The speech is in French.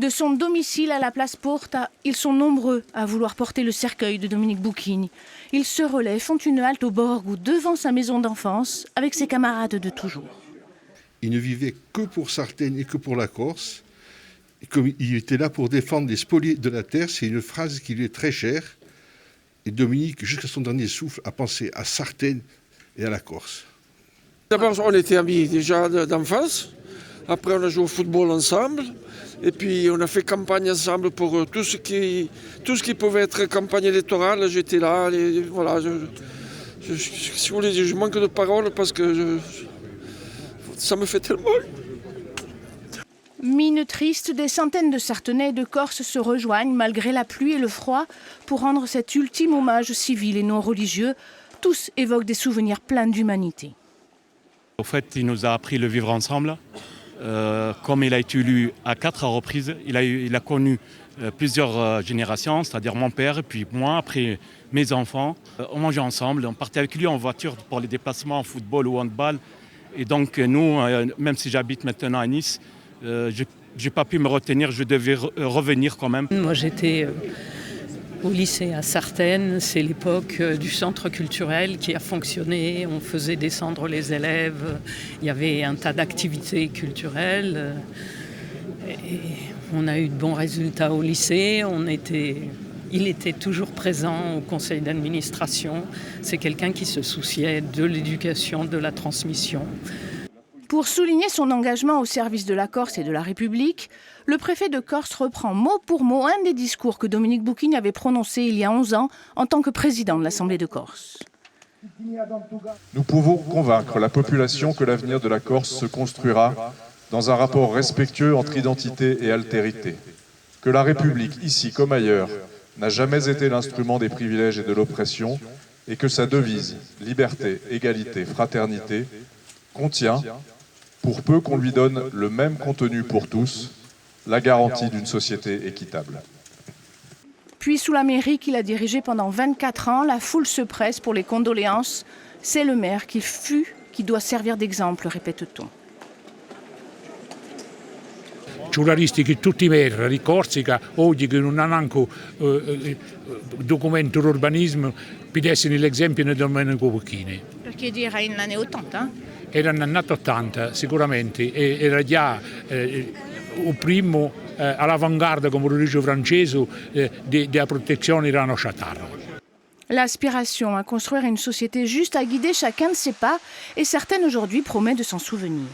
De son domicile à la place Porta, ils sont nombreux à vouloir porter le cercueil de Dominique Boucquigne. Ils se relaient, font une halte au Borgo devant sa maison d'enfance avec ses camarades de toujours. Il ne vivait que pour Sartène et que pour la Corse. Et comme il était là pour défendre les spoliés de la terre, c'est une phrase qui lui est très chère. Et Dominique, jusqu'à son dernier souffle, a pensé à Sartène et à la Corse. D'abord, on était amis déjà d'enfance. Après, on a joué au football ensemble. Et puis, on a fait campagne ensemble pour tout ce qui pouvait être campagne électorale. J'étais là. Et voilà, si vous voulez, je manque de paroles parce que ça me fait tellement. Mine triste, des centaines de Sartenais et de Corses se rejoignent malgré la pluie et le froid pour rendre cet ultime hommage civil et non religieux. Tous évoquent des souvenirs pleins d'humanité. Au fait, il nous a appris le vivre ensemble. Comme il a été élu à 4 reprises, il a connu plusieurs générations, c'est-à-dire mon père, puis moi, après mes enfants. On mangeait ensemble, on partait avec lui en voiture pour les déplacements en football ou handball. Et donc nous, même si j'habite maintenant à Nice, je n'ai pas pu me retenir, je devais revenir quand même. Moi j'étais au lycée à Sartène, c'est l'époque du centre culturel qui a fonctionné, on faisait descendre les élèves, il y avait un tas d'activités culturelles et on a eu de bons résultats au lycée, il était toujours présent au conseil d'administration, c'est quelqu'un qui se souciait de l'éducation, de la transmission. Pour souligner son engagement au service de la Corse et de la République, le préfet de Corse reprend mot pour mot un des discours que Dominique Boucquigne avait prononcé il y a 11 ans en tant que président de l'Assemblée de Corse. Nous pouvons convaincre la population que l'avenir de la Corse se construira dans un rapport respectueux entre identité et altérité, que la République, ici comme ailleurs, n'a jamais été l'instrument des privilèges et de l'oppression, et que sa devise « liberté, égalité, fraternité » contient, pour peu qu'on lui donne le même contenu pour tous, la garantie d'une société équitable. Puis sous la mairie qu'il a dirigée pendant 24 ans, la foule se presse pour les condoléances. C'est le maire qu'il fut qui doit servir d'exemple, répète-t-on. Giornalisti che tutti i maire di Corsica oggi che non hanno anche documento d'urbanismo pidessero l'esempio di Domenico Boucquigne. Perché era negli anni 80? Era negli anni 80 sicuramente, era già il primo all'avanguardia, come lo dice francese, della protezione irano chatarra. L'aspiration à construire une société juste a guidé chacun de ses pas et certaines aujourd'hui promet de s'en souvenir.